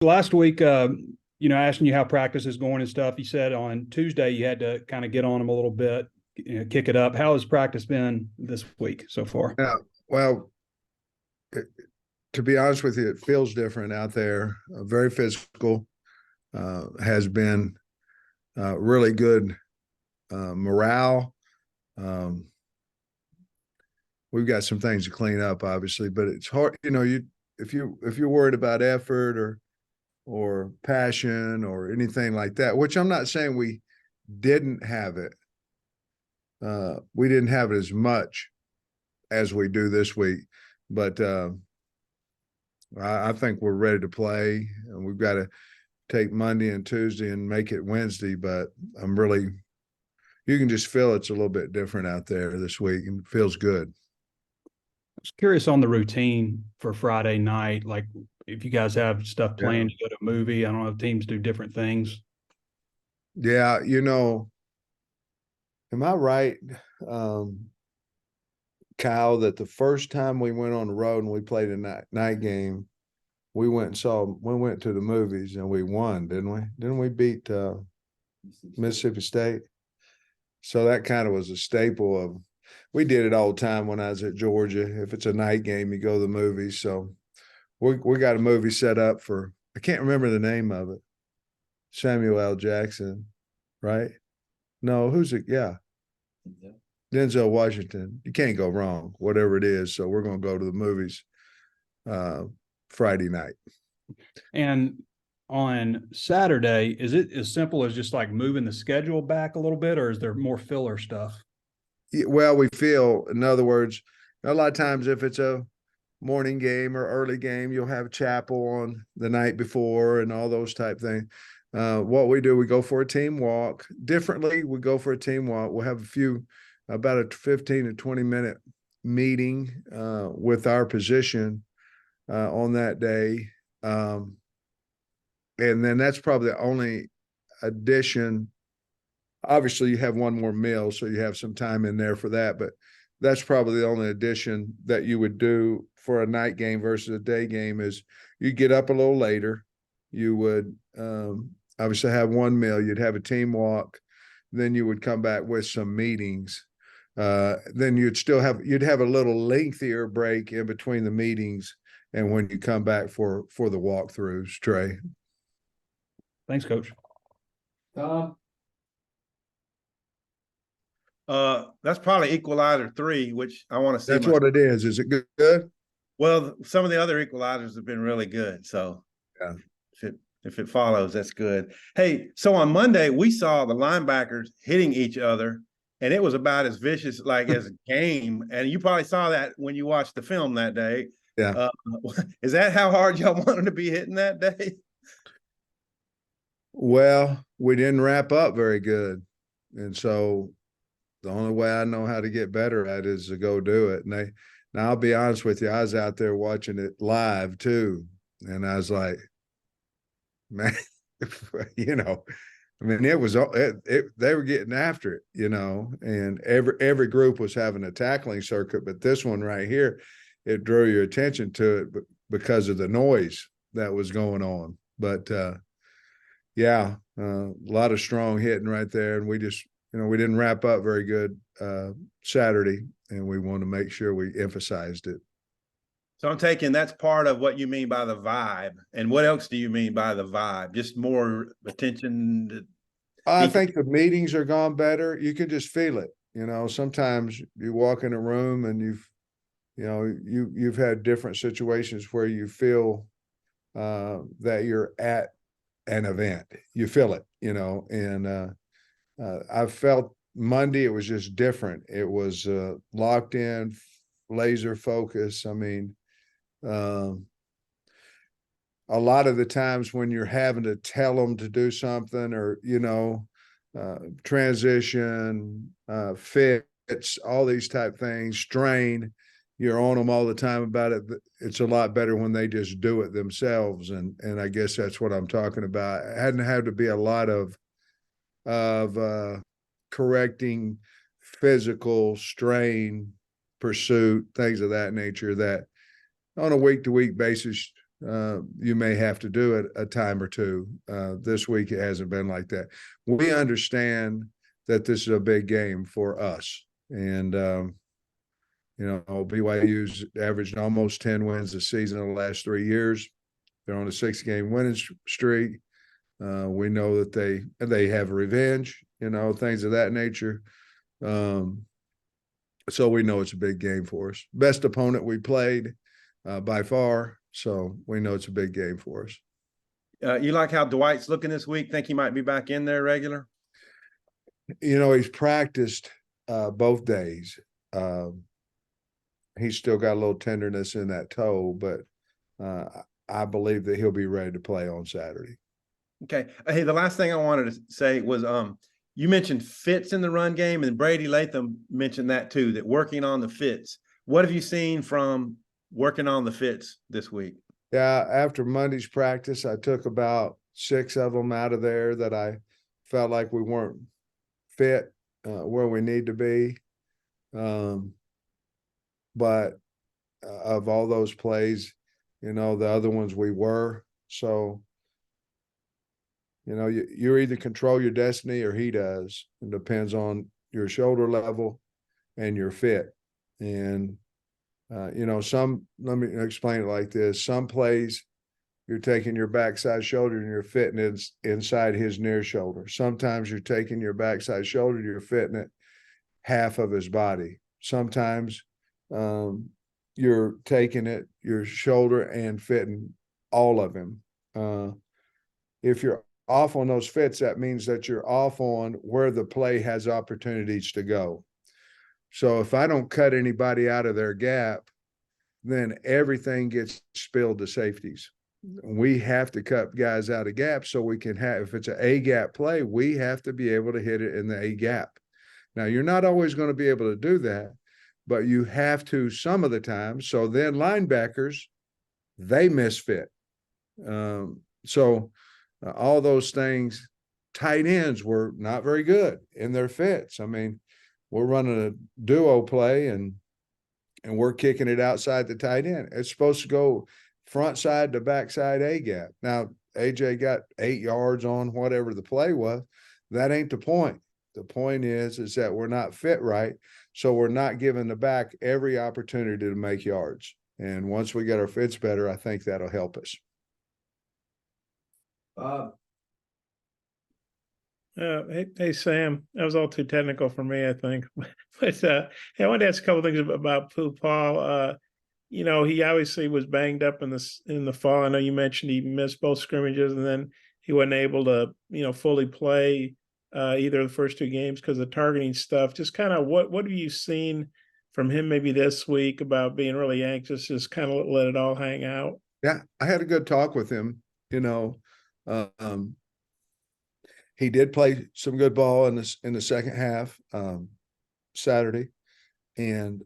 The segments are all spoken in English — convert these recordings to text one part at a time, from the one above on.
Last week, asking you how practice is going and stuff, you said on Tuesday you had to kind of get on them a little bit, kick it up. How has practice been this week so far? Yeah, well, to be honest with you, it feels different out there. Very physical. Has been really good morale. Um, we've got some things to clean up, obviously, but it's hard. If you're worried about effort or passion or anything like that, which I'm not saying we didn't have it. We didn't have it as much as we do this week, but I think we're ready to play, and we've got to take Monday and Tuesday and make it Wednesday. But you can just feel it's a little bit different out there this week, and it feels good. I was curious on the routine for Friday night. Like if you guys have stuff Yeah. planned to go to a movie, I don't know if teams do different things. Yeah. Am I right, Kyle, that the first time we went on the road and we played a night game, we went to the movies and we won, didn't we? Didn't we beat Mississippi State? So that kind of was a staple of, we did it all the time when I was at Georgia. If it's a night game, you go to the movies. So we got a movie set up for, I can't remember the name of it. Samuel L. Jackson, right? No, who's it? Yeah. Denzel Washington. You can't go wrong, whatever it is. So we're going to go to the movies Friday night. And on Saturday, is it as simple as just like moving the schedule back a little bit, or is there more filler stuff? Well, we feel, in other words, a lot of times if it's a morning game or early game, you'll have chapel on the night before and all those type things. What we do, we go for a team walk. Differently, we go for a team walk. We'll have about a 15 to 20-minute meeting with our position on that day. And then that's probably the only addition. Obviously, you have one more meal, so you have some time in there for that. But that's probably the only addition that you would do for a night game versus a day game is you get up a little later. You would obviously have one meal. You'd have a team walk. Then you would come back with some meetings. Then you'd have a little lengthier break in between the meetings and when you come back for the walkthroughs, Trey. Thanks, Coach. That's probably Equalizer 3, which I want to see. That's what it is. Is it good? Well, some of the other Equalizers have been really good. So yeah, if it follows, that's good. Hey, so on Monday we saw the linebackers hitting each other, and it was about as vicious like as a game. And you probably saw that when you watched the film that day. Yeah. Is that how hard y'all wanted to be hitting that day? Well, we didn't wrap up very good, and so the only way I know how to get better at it is to go do it. And now I'll be honest with you, I was out there watching it live too, and I was like, man, I mean, they were getting after it, and every group was having a tackling circuit, but this one right here, it drew your attention to it because of the noise that was going on. But yeah, a lot of strong hitting right there, and we just, we didn't wrap up very good Saturday, and we want to make sure we emphasized it. So I'm taking that's part of what you mean by the vibe. And what else do you mean by the vibe? Just more attention? I think the meetings are gone better. You can just feel it. Sometimes you walk in a room and you've had different situations where you feel that you're at an event. You feel it, and I felt Monday it was just different. It was locked in, laser focus. I mean, a lot of the times when you're having to tell them to do something or, transition, fits, all these type things, strain, you're on them all the time about it. It's a lot better when they just do it themselves. And I guess that's what I'm talking about. It hadn't had to be a lot of correcting physical strain, pursuit, things of that nature that on a week-to-week basis you may have to do it a time or two. This week it hasn't been like that. We understand that this is a big game for us, and BYU's averaged almost 10 wins a season in the last 3 years. They're on a 6-game winning streak. We know that they have revenge, things of that nature. So we know it's a big game for us. Best opponent we played by far. So we know it's a big game for us. You like how Dwight's looking this week? Think he might be back in there regular? He's practiced both days. He's still got a little tenderness in that toe, but I believe that he'll be ready to play on Saturday. Okay. Hey, the last thing I wanted to say was you mentioned fits in the run game, and Brady Latham mentioned that too, that working on the fits. What have you seen from working on the fits this week? Yeah, after Monday's practice, I took about 6 of them out of there that I felt like we weren't fit where we need to be. But of all those plays, the other ones we were. So, you either control your destiny or he does. It depends on your shoulder level and your fit. And, let me explain it like this. Some plays, you're taking your backside shoulder and you're fitting it inside his near shoulder. Sometimes you're taking your backside shoulder, you're fitting it half of his body. Sometimes you're taking it, your shoulder, and fitting all of him. If you're off on those fits, that means that you're off on where the play has opportunities to go. So if I don't cut anybody out of their gap, then everything gets spilled to safeties. We have to cut guys out of gaps so we can have, if it's an A gap play, we have to be able to hit it in the A gap. Now, you're not always going to be able to do that, but you have to some of the time. So then linebackers, they misfit. All those things, tight ends were not very good in their fits. I mean, we're running a duo play and we're kicking it outside the tight end. It's supposed to go front side to backside A gap. Now, AJ got 8 yards on whatever the play was. That ain't the point. The point is that we're not fit right. So we're not giving the back every opportunity to make yards. And once we get our fits better, I think that'll help us. Hey, Sam, that was all too technical for me, I think. But hey, I wanted to ask a couple things about Pooh Paul. He obviously was banged up in the fall. I know you mentioned he missed both scrimmages, and then he wasn't able to, fully play either of the first 2 games because of targeting stuff. Just kind of what have you seen from him maybe this week about being really anxious, just kind of let it all hang out? Yeah, I had a good talk with him. He did play some good ball in the second half Saturday, and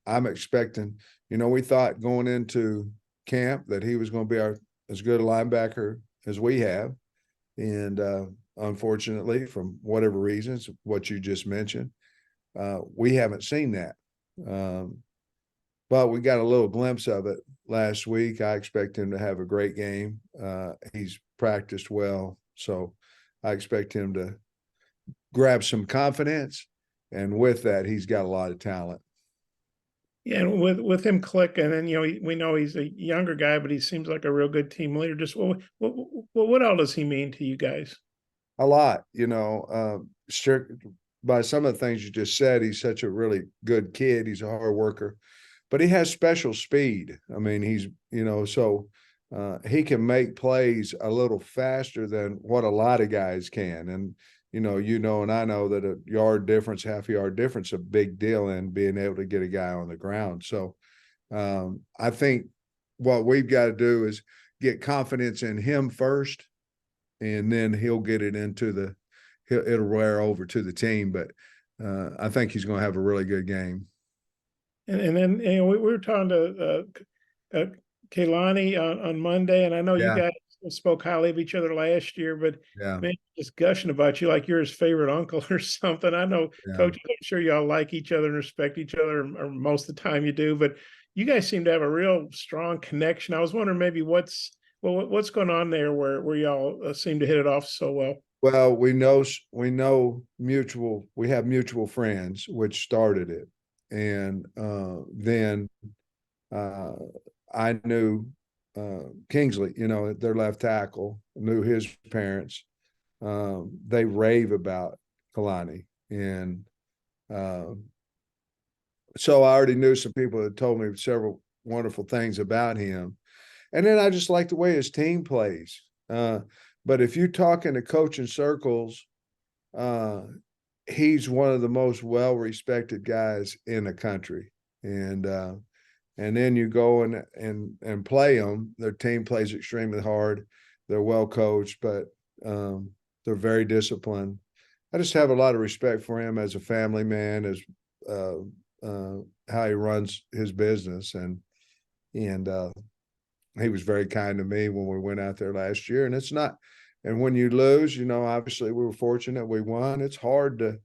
I'm expecting. We thought going into camp that he was going to be as good a linebacker as we have, and unfortunately, from whatever reasons, what you just mentioned, we haven't seen that. But we got a little glimpse of it last week. I expect him to have a great game. He's practiced well, so I expect him to grab some confidence, and with that, he's got a lot of talent. Yeah, and with him clicking, and we know he's a younger guy, but he seems like a real good team leader. Just what all does he mean to you guys? A lot, by some of the things you just said. He's such a really good kid. He's a hard worker, but he has special speed. I mean, he's he can make plays a little faster than what a lot of guys can. And, and I know that a yard difference, half a yard difference, is a big deal in being able to get a guy on the ground. So I think what we've got to do is get confidence in him first, and then he'll get it it'll wear over to the team. But I think he's going to have a really good game. And then we were talking to Kalani on Monday, and I know you guys spoke highly of each other last year, but man, just gushing about you like you're his favorite uncle or something. I know coaches, I'm sure y'all like each other and respect each other, or most of the time you do, but you guys seem to have a real strong connection. I was wondering maybe what's going on there where y'all seem to hit it off so well. Well, we have mutual friends, which started it. And then I knew Kingsley, their left tackle, knew his parents. They rave about Kalani. And so I already knew some people that told me several wonderful things about him. And then I just like the way his team plays. But if you talk in the coaching circles, he's one of the most well-respected guys in the country. And then you go and play them. Their team plays extremely hard. They're well coached, but they're very disciplined. I just have a lot of respect for him as a family man, as how he runs his business, and he was very kind to me when we went out there last year. And it's not, and when you lose, obviously we were fortunate we won. It's hard to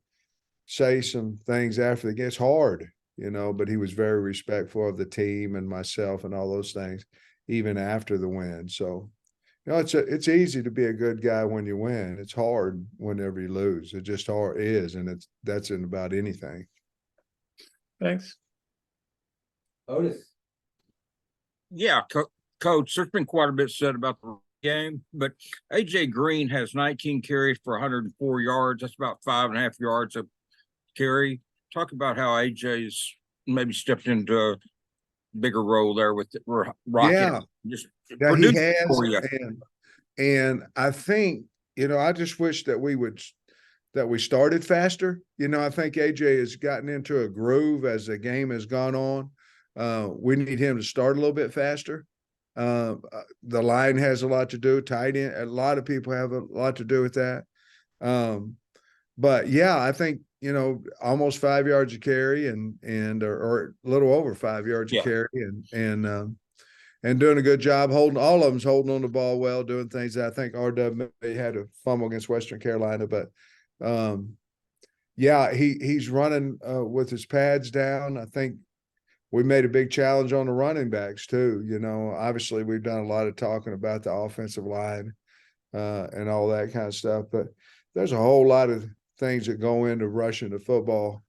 say some things after the game. It's hard, but he was very respectful of the team and myself and all those things, even after the win. So, it's easy to be a good guy when you win. It's hard whenever you lose. It just hard is, and that's in about anything. Thanks. Otis. Yeah, Coach, there's been quite a bit said about the game, but AJ Green has 19 carries for 104 yards. That's about 5.5 yards a carry. Talk about how AJ's maybe stepped into a bigger role there with Rocket. Yeah. Just Yeah, he has. for you. And I think, I just wish that we started faster. I think AJ has gotten into a groove as the game has gone on. We need him to start a little bit faster. The line has a lot to do. Tight end, a lot of people have a lot to do with that. But yeah, I think almost 5 yards a carry and or a little over 5 yards a carry and doing a good job holding. All of them's holding on the ball well, doing things that I think RW had a fumble against Western Carolina, but yeah, he's running with his pads down. I think we made a big challenge on the running backs too. Obviously we've done a lot of talking about the offensive line and all that kind of stuff, but there's a whole lot of things that go into rushing the football,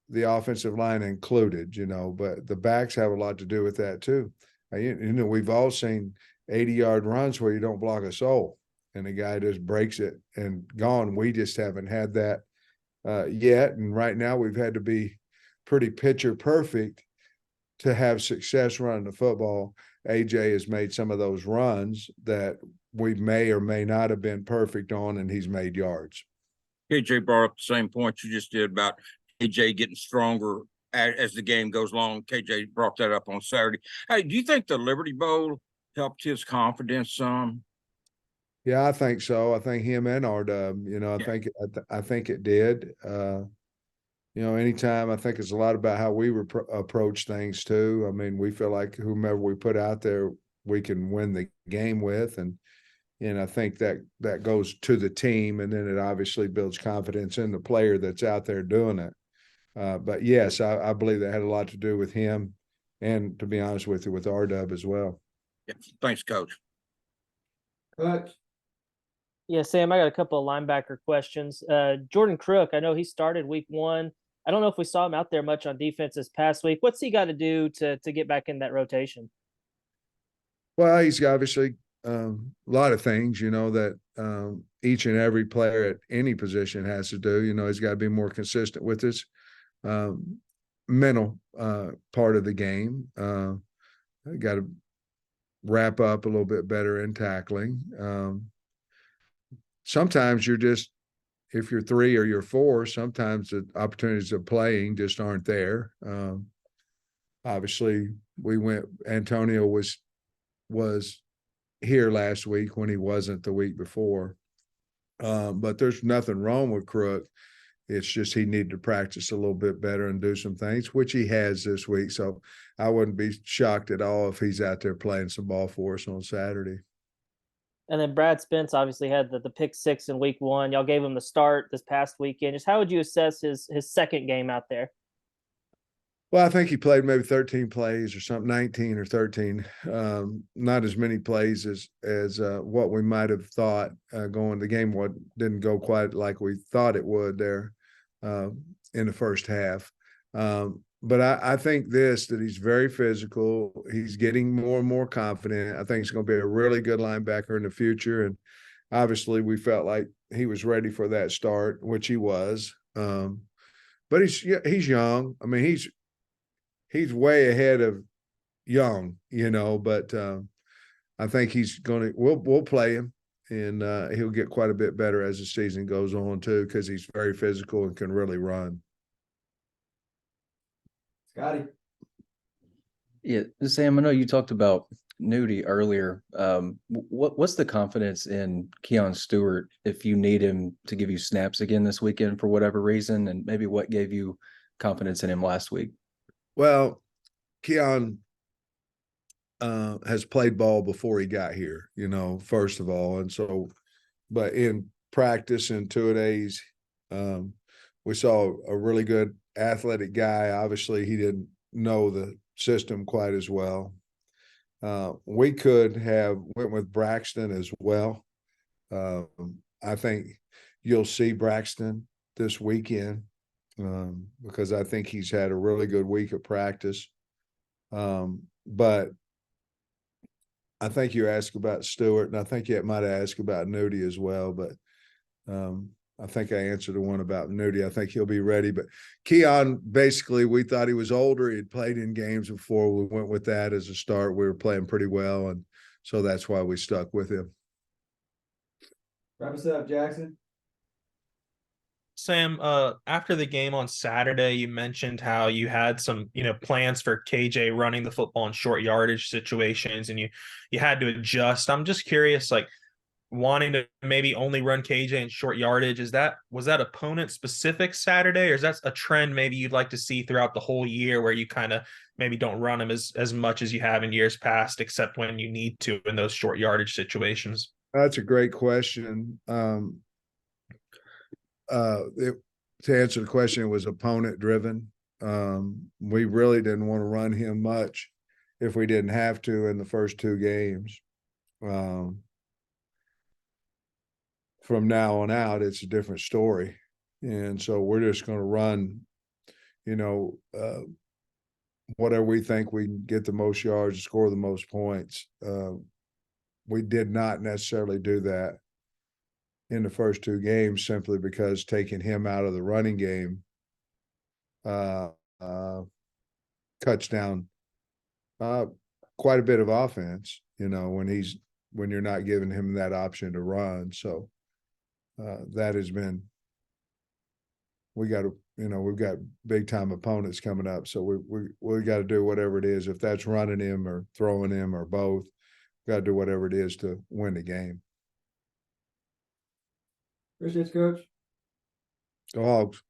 the offensive line included, but the backs have a lot to do with that too. We've all seen 80-yard runs where you don't block a soul and the guy just breaks it and gone. We just haven't had that yet. And right now we've had to be pretty picture perfect to have success running the football. AJ has made some of those runs that we may or may not have been perfect on, and he's made yards. KJ brought up the same point you just did about AJ getting stronger as the game goes along. KJ brought that up on Saturday. Hey, do you think the Liberty Bowl helped his confidence some? Yeah, I think so. I think him and RW, I think it did. Anytime, I think it's a lot about how we approach things too. I mean, we feel like whomever we put out there, we can win the game with. And I think that goes to the team, and then it obviously builds confidence in the player that's out there doing it. But yes, I believe that had a lot to do with him, and to be honest with you, with RW as well. Yeah. Thanks, Coach. Coach. Yeah, Sam, I got a couple of linebacker questions. Jordan Crook, I know he started week 1. I don't know if we saw him out there much on defense this past week. What's he got to do to get back in that rotation? Well, he's obviously a lot of things, that each and every player at any position has to do. He's got to be more consistent with his mental part of the game. Got to wrap up a little bit better in tackling. Sometimes if you're 3 or you're 4, sometimes the opportunities of playing just aren't there. Obviously, Antonio was here last week when he wasn't the week before. But there's nothing wrong with Crook. It's just he needed to practice a little bit better and do some things, which he has this week. So I wouldn't be shocked at all if he's out there playing some ball for us on Saturday. And then Brad Spence obviously had the pick 6 in week 1. Y'all gave him the start this past weekend. Just how would you assess his second game out there? Well, I think he played maybe 13 plays or something, 19 or 13. Not as many plays as what we might have thought going. The game didn't go quite like we thought it would there in the first half. But I think that he's very physical. He's getting more and more confident. I think he's going to be a really good linebacker in the future. And obviously, we felt like he was ready for that start, which he was. But he's young. I mean, he's way ahead of young, but I think we'll play him, and he'll get quite a bit better as the season goes on too, because he's very physical and can really run. Scotty. Yeah, Sam, I know you talked about Nudie earlier. What's the confidence in Keon Stewart if you need him to give you snaps again this weekend for whatever reason, and maybe what gave you confidence in him last week? Well, Keon has played ball before he got here, first of all. And so, but in practice in two-a-days, we saw a really good athletic guy. Obviously, he didn't know the system quite as well. We could have went with Braxton as well. I think you'll see Braxton this weekend because I think he's had a really good week of practice. But I think you asked about Stewart, and I think you might have asked about Nudie as well. But I think I answered the one about Nudie. I think he'll be ready. But Keon, basically, we thought he was older. He had played in games before. We went with that as a start. We were playing pretty well, and so that's why we stuck with him. Wrap us up, Jackson. Sam, after the game on Saturday, you mentioned how you had some, plans for KJ running the football in short yardage situations, and you had to adjust. I'm just curious, like wanting to maybe only run KJ in short yardage. Was that opponent specific Saturday, or is that a trend maybe you'd like to see throughout the whole year where you kind of maybe don't run him as much as you have in years past, except when you need to in those short yardage situations? That's a great question. To answer the question, it was opponent driven. We really didn't want to run him much if we didn't have to in the first two games. From now on out, it's a different story. And so we're just going to run, whatever we think we can get the most yards, score the most points. We did not necessarily do that in the first two games simply because taking him out of the running game cuts down quite a bit of offense, when you're not giving him that option to run. So that has been, we've got big time opponents coming up. So we got to do whatever it is. If that's running him or throwing him or both, got to do whatever it is to win the game. Appreciate it, Coach. Go Hogs.